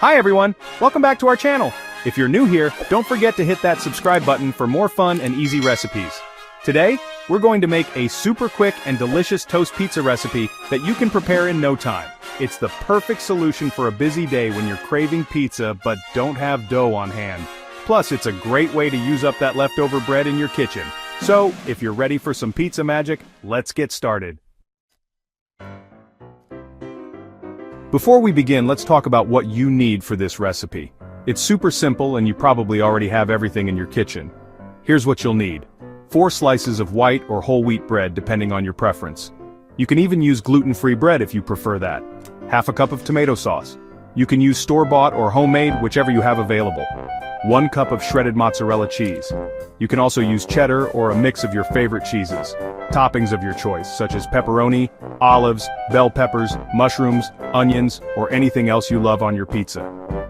Hi everyone, welcome back to our channel. If you're new here, don't forget to hit that subscribe button for more fun and easy recipes. Today, we're going to make a super quick and delicious toast pizza recipe that you can prepare in no time. It's the perfect solution for a busy day when you're craving pizza but don't have dough on hand. Plus, it's a great way to use up that leftover bread in your kitchen. So, if you're ready for some pizza magic, let's get started. Before we begin, let's talk about what you need for this recipe. It's super simple and you probably already have everything in your kitchen. Here's what you'll need. 4 slices of white or whole wheat bread depending on your preference. You can even use gluten-free bread if you prefer that. Half a cup of tomato sauce. You can use store-bought or homemade, whichever you have available. 1 cup of shredded mozzarella cheese. You can also use cheddar or a mix of your favorite cheeses. Toppings of your choice, such as pepperoni, olives, bell peppers, mushrooms, onions, or anything else you love on your pizza.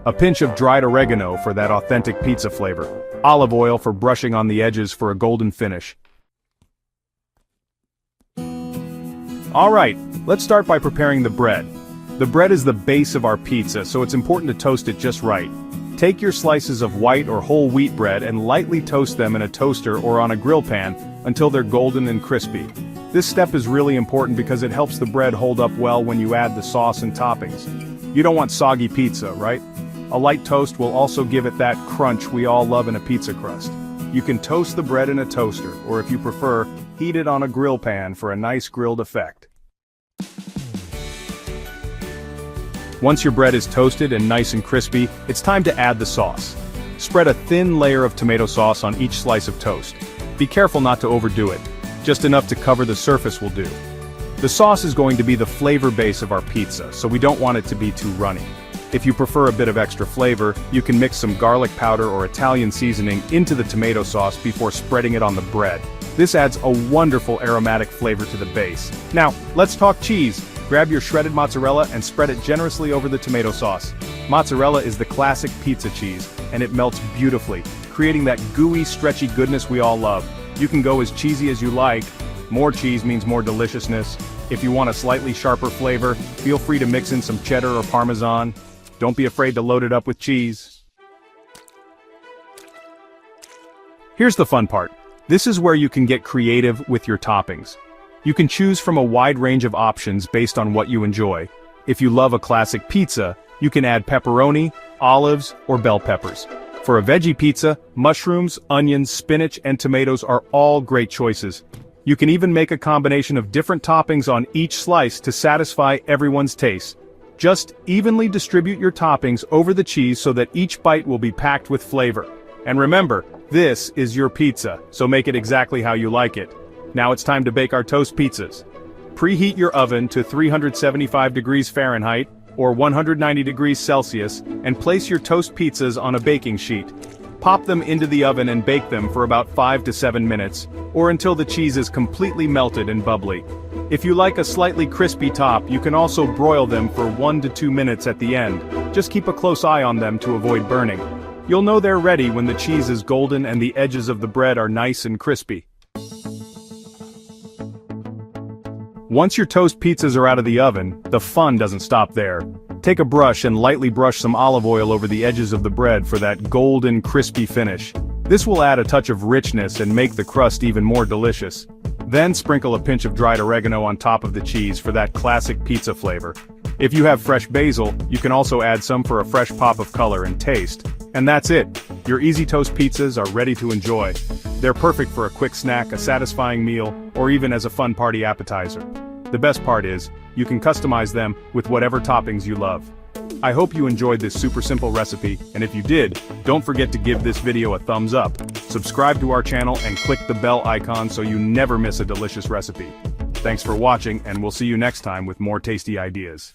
A pinch of dried oregano for that authentic pizza flavor. Olive oil for brushing on the edges for a golden finish. Alright, let's start by preparing the bread. The bread is the base of our pizza, so it's important to toast it just right. Take your slices of white or whole wheat bread and lightly toast them in a toaster or on a grill pan until they're golden and crispy. This step is really important because it helps the bread hold up well when you add the sauce and toppings. You don't want soggy pizza, right? A light toast will also give it that crunch we all love in a pizza crust. You can toast the bread in a toaster, or if you prefer, heat it on a grill pan for a nice grilled effect. Once your bread is toasted and nice and crispy, it's time to add the sauce. Spread a thin layer of tomato sauce on each slice of toast. Be careful not to overdo it. Just enough to cover the surface will do. The sauce is going to be the flavor base of our pizza, so we don't want it to be too runny. If you prefer a bit of extra flavor, you can mix some garlic powder or Italian seasoning into the tomato sauce before spreading it on the bread. This adds a wonderful aromatic flavor to the base. Now, let's talk cheese. Grab your shredded mozzarella and spread it generously over the tomato sauce. Mozzarella is the classic pizza cheese, and it melts beautifully, creating that gooey, stretchy goodness we all love. You can go as cheesy as you like. More cheese means more deliciousness. If you want a slightly sharper flavor, feel free to mix in some cheddar or Parmesan. Don't be afraid to load it up with cheese. Here's the fun part. This is where you can get creative with your toppings. You can choose from a wide range of options based on what you enjoy. If you love a classic pizza, you can add pepperoni, olives, or bell peppers. For a veggie pizza, mushrooms, onions, spinach, and tomatoes are all great choices. You can even make a combination of different toppings on each slice to satisfy everyone's taste. Just evenly distribute your toppings over the cheese so that each bite will be packed with flavor. And remember, this is your pizza, so make it exactly how you like it. Now it's time to bake our toast pizzas. Preheat your oven to 375 degrees Fahrenheit or 190 degrees Celsius and place your toast pizzas on a baking sheet. Pop them into the oven and bake them for about 5 to 7 minutes, or until the cheese is completely melted and bubbly. If you like a slightly crispy top, you can also broil them for 1 to 2 minutes at the end. Just keep a close eye on them to avoid burning. You'll know they're ready when the cheese is golden and the edges of the bread are nice and crispy. Once your toast pizzas are out of the oven, the fun doesn't stop there. Take a brush and lightly brush some olive oil over the edges of the bread for that golden, crispy finish. This will add a touch of richness and make the crust even more delicious. Then sprinkle a pinch of dried oregano on top of the cheese for that classic pizza flavor. If you have fresh basil, you can also add some for a fresh pop of color and taste. And that's it. Your easy toast pizzas are ready to enjoy. They're perfect for a quick snack, a satisfying meal, or even as a fun party appetizer. The best part is, you can customize them with whatever toppings you love. I hope you enjoyed this super simple recipe, and if you did, don't forget to give this video a thumbs up, subscribe to our channel and click the bell icon so you never miss a delicious recipe. Thanks for watching, and we'll see you next time with more tasty ideas.